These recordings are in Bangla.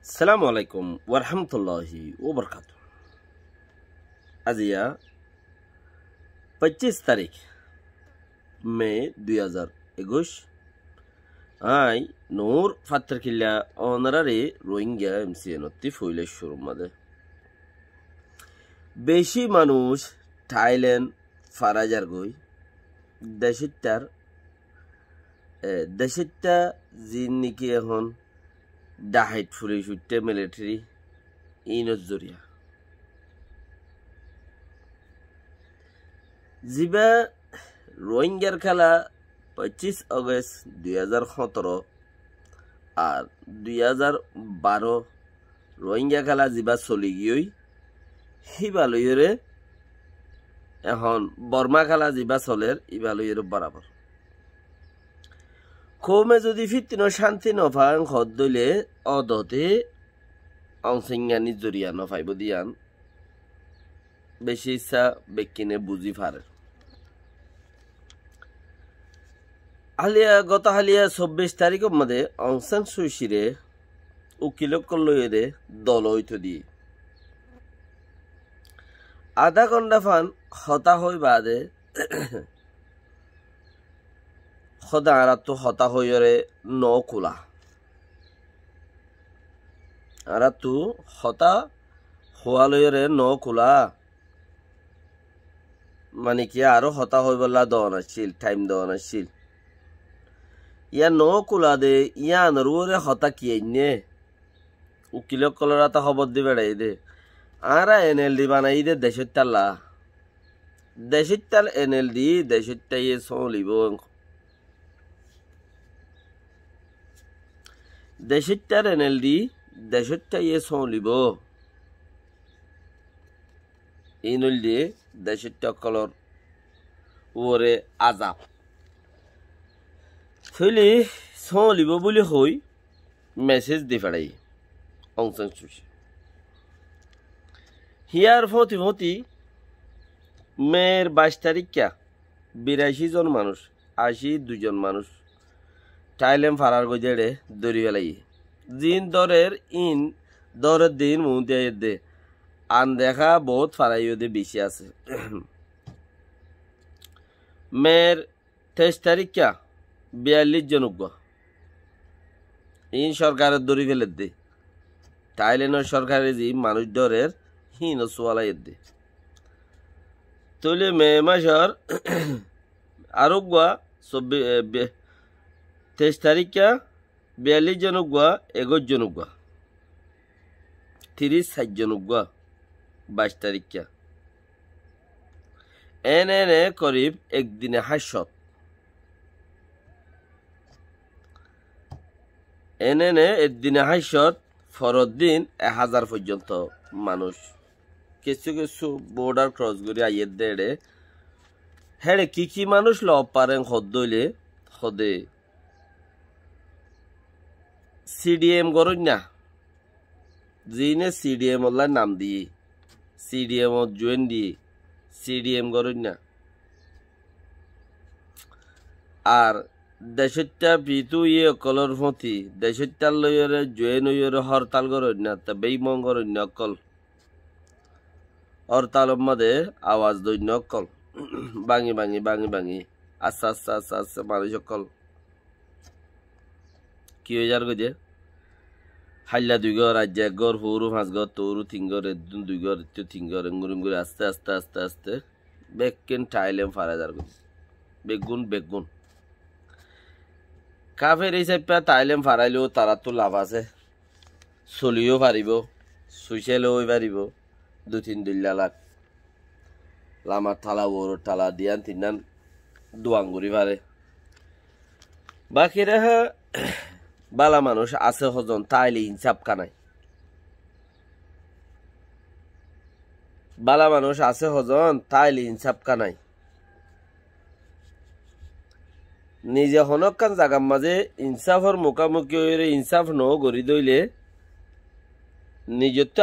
আসসালামু আলাইকুম ওরহমতুল্লাহি ওবরকাত। আজিয়া 25 তারিখ মে 2021 আই নূর ফাত্তর কিল্লা অনারারি রোহিঙ্গা এমসিএনতি ফুইলে শুরু মাদে বেশি মানুষ থাইল্যান্ড ফারাজার গই দেশিটা জিন নিকি এখন ডাহাইট ফুলে সুটে মিলিটারি ইনজ জরিয়া জিবা রোহিঙ্গার খেলা 25 অগস্ট 2017 আর 2012 রোহিঙ্গা খেলা জিবা চলি গিয়ে হিবালয়ের এখন বর্মা খেলা জিবা চলের ইবালয়ের বরাবর কমে যদি ফিতিন শান্তি নফাং হদ দইলে অদতে অংসিঙ্গানি জরিয়া নফাইব দিয়ান বেশি ইচ্ছা বেকিনে বুঝি ফারে গত হালিয়া 24 তারিখের মধ্যে অংসাং সুশিরে উকিলক লইরে দল হইত দিয়ে আধা ঘন্টা ফান হতা হই বাদে খদা আরাতো হতা হইরে ন কুলা আরাতু হতা হওয়ালইরে ন কুলা মানে কি আরো হতা হই বলা দন আছিল টাইম দন আছিল ইয়া ন কুলা দে ইয়া নরুরে হতা কি আইনে উকিল কলরা তা খবর দি বেড়াই দে আরা এনএলডি বানাই দে দেশিতাল এনএলডি দেশিতাই চলিব দেশিটার এনএলডি দেশটাই চলিব ইনল দিয়ে দেশটা কলর ওরে আজাব থইলি চলিব বলে হই মেসেজ দি ফেড়াই অংশাং সুশি হিয়ার ফতি মের 22 তারিখ 82 জন মানুষ 82 জন মানুষ থাইল্যান্ড ফারার গজেড়ে দরি বেলাই জিন দরের দরের দিন মুহূর্তে দে আন দেখা বহুত ফারাইও দে বেশি আছে মের 23 তারিখ 42 জন সরকারের দরি ফেলে দে থাইল্যান্ডের সরকারের যে মানুষ দরের হিন সোয়ালাই দে তলে মে মাসের আরো 23 তারিখ 42 জন 21 জন 30 জন 22 তারিখ এনে করিব একদিনে 800 এনে একদিনে 800 ফরদ দিন 1000 পর্যন্ত মানুষ কিছু কিছু বর্ডার ক্রস করে আইয়ের দেড়ে হেড়ে কি মানুষ লব পারেন হদ্দইলে হদে সিডিএম করুন না জিনে সিডিএম ওলার নাম দিয়ে সিডিএম জয়েন দিয়ে সিডিএম করুন না আর দেশটা পিতু অকলর ফতি দেশটার লইরে জয়েন হইরে হরতাল করুন না তা বেইমং করুন না অকল হরতালের মধ্যে আওয়াজ দৈন্য অকল ভাঙি আস্তে আস্তে মানুষ অকল কি হয়ে যার গজে হাল্লা 2 ঘর রাজ্য 1 ঘর হুরু 5 ঘর তোরু 3 ঘর 2 ঘর 3 ঘর এঙ্গুরে আস্তে বেকেন থাইল্যান্ড ফারাজার গজে বেগুন কাফের এই সাইপা থাইল্যান্ড ফারাইলেও তারা তো লাভ আছে চলিও পারিব সুইসেলেও পারিব 2-3 লাখ লামার থালা ওর থালা দিয়ান তিনান দুয়াঙ্গুরি পারে বাকি রেহা বালা মানুষ আছে হজন তাইলে ইনসাফ কানাই বালা মানুষ আছে হজন তাইলে ইনসাফ কানাই নিজে হনকান জাগার মাঝে ইনসাফর মুখামুখি হয়ে ইনসাফ ন গড়ি দইলে নিজত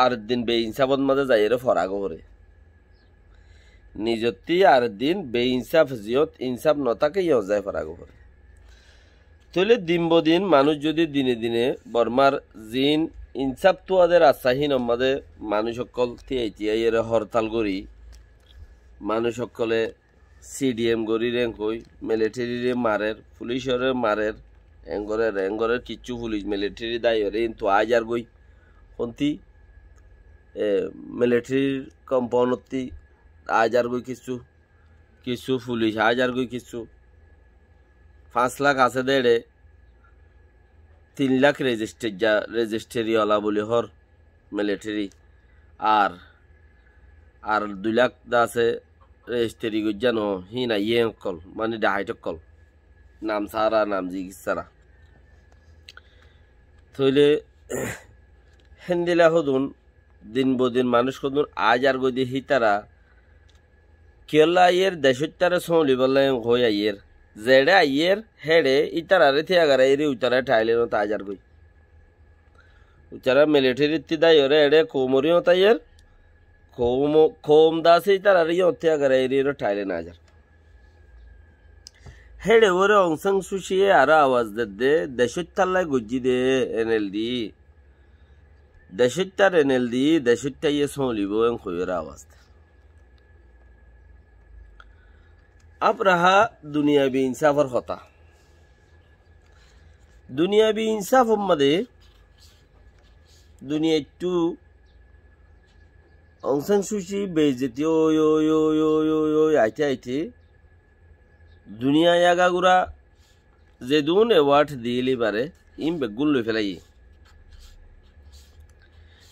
আর দিন বে ইনসাফত মাঝে যাই ফরাগ করে নিজতি আর দিন বে ইনসাফ জিয়ত ইনসাফ নতাকে ইয় যায় ফরাগ করে তাহলে দিন বদিন মানুষ যদি দিনে দিনে বর্মার জিন ইনসাফ তো আদের আশ্বাহীন আমাদের মানুষ সকল তিয়াই হরতাল করি মানুষ সকলে সিডিএম গড়ি রেং কই মিলিটারিরে মারের পুলিশরে মারের এঙ্গরের কিচ্ছু পুলিশ মিলিটারি দায়রে কিন্তু আজ আর গই হন্তি মিলিটারির কম্পাউন্ডতি আজ আর গই কিছু পুলিশ আজ আর গই কিছু 5 লাখ আছে দেড়ে 3 লাখ রেজিস্ট্রিওয়ালা বলি হর মিলিটারি আর 2 লাখ দা আছে রেজিস্ট্রি গজ্জানো হি না ইয়ে কল মানে ডাহাইটক কল নাম সারা নাম জিজ্ঞেস সারা থইলে হেন্দিলা হদুন দিন বদিন মানুষ হদুন আজ আর গদি হিতারা কেলা আইয়ের দেশত্যারে সৌলি বললে হই আইয়ের জেডে আইয়ের হেডে ইতারারে থিয়াগারে এরি উতারা ঠাইলেন তাজ আর গই উতারা মিলিটারি তিদাই ওরে এডে কোমরিও তাইয়ের কোম দাসে ইতারারে থিয়াগারে এরি ঠাইলেন আজার হেডে ওরে অংসাং সুশিয়ে আরো আওয়াজ দে দেশত্যাল্লায় গজ্জি দে এনএলডি দেশত্যার এনএলডি দেশত্যাইয়ে সৌলিব হইয়ের আওয়াজ अब रहा दुनियावी इंसाफर होता दुनियावी इंसाफ मध्ये दुनिया टू औंसांग सुशी बेइज्जती यो आयते दुनिया यागा गुरा जेदुन अवार्ड दिली बारे इम बेगुन लई फेलाई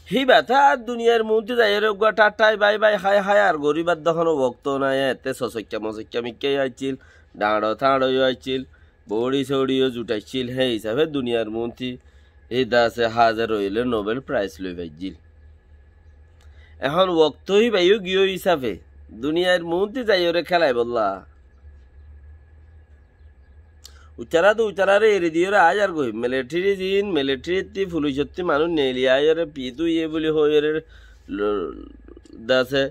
হি ব্যথা দুনিয়ার মধ্যে যাই রে টাটাই বাই বাই হাই হাই আর গরিবার দখনো ভক্ত নাই এতে সসক্যা মসক্যা মিক্কাই আইছিল ডাঁড়ো থাঁড়ো আইছিল বড়ি সড়িও জুটাইছিল হে হিসাবে দুনিয়ার মধ্যে এই দাসে হাজার হইলে নোবেল প্রাইজ লই পাইছিল এখন ভক্তই পাইও গিয়ে হিসাবে দুনিয়ার মধ্যে যাই রে খেলাই বললা উচারারে এরি দিয়ে আজ আর গই মিলিটারি জিন মিলিটারি পুলিশত্তি মানুষ নেলিয়া পিতু ইয়ে বলি হয়ে দাসে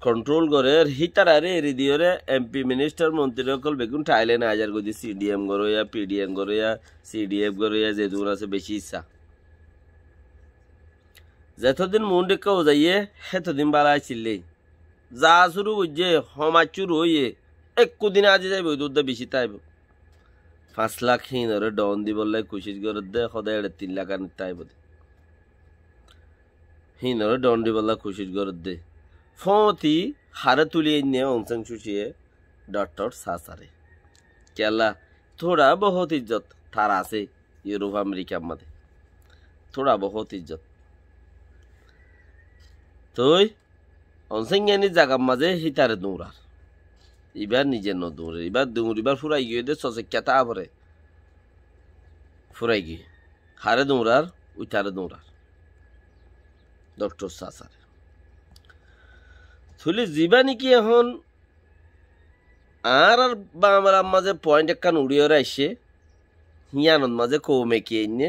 কন্ট্রোল করে হিতারারে এরি দিয়ে এমপি মিনিস্টার মন্ত্রী সকল বেগুন ঠাইলে না আজ আর গদি সিডিএম গরইয়া পিডিএম গরইয়া সিডিএফ গরইয়া যে দূর আছে বেশি ইচ্ছা যতদিন মন ডেকাও যাইয়ে সেতদিন বালা ছিললে যা শুরু বুঝছে সমাজ শুরু হইয়ে একদিন আজি যাইব দুধ বেশি তাইব 5 লাখ হিনরে ডন দি বললে কোশিশ করে দে খদে 3 লাখ আন টাইব দে হিনরে ডন দি বললে কোশিশ করে দে ফতি হারে তুলি নে অংসং সুশিয়ে ডক্টর সাসারে কেলা থোড়া বহুত ইজ্জত থার আছে ইউরোপ আমেরিকা মধ্যে থোড়া বহুত ইজ্জত তুই অংসং জ্ঞানী জায়গার মাঝে হিতারে দৌড়ার এবার নিজের নদৌড়ে এবার ফুরাই গিয়ে দে সসেক্যাতা আবরে ফুরাই গিয়ে হারে দৌড়ার উঠারে দৌড়ার ডক্টর সাসারে থুলি জীবা নাকি এখন আর আমার মাঝে পয়েন্ট একখান উড়িয়ে আসছে হিয়ানন মাঝে কৌমে কি এনে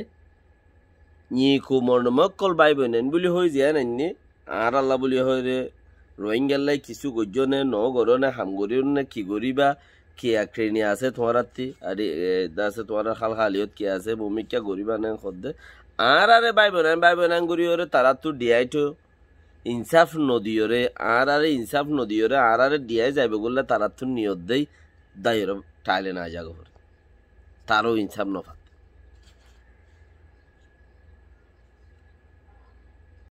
নি কুমর্ণ মক্কল বাই বোনেন বলি হয়ে যায় নাইনি আর আল্লাহ বলি হয় রে রোহিঙ্গাল্লাই কিছু গজ্জনে ন গরনে হামগরিও না কি গরিবা কি আক্রেনি আছে তোমার আত্মি আরে আছে তোমার খাল খালিয়ত কি আছে ভূমিকা গরিবা না খদ্দে আর আরে বাই বোনান গরিওরে তারা তো ডিয়াইটো ইনসাফ নদীয়রে আর আরে ইনসাফ নদীয়রে আর আরে ডিয়াই যাইবে বললে তারা তো নিয়ত দেই দায়রে টাইলে না জাগো তারও ইনসাফ নফা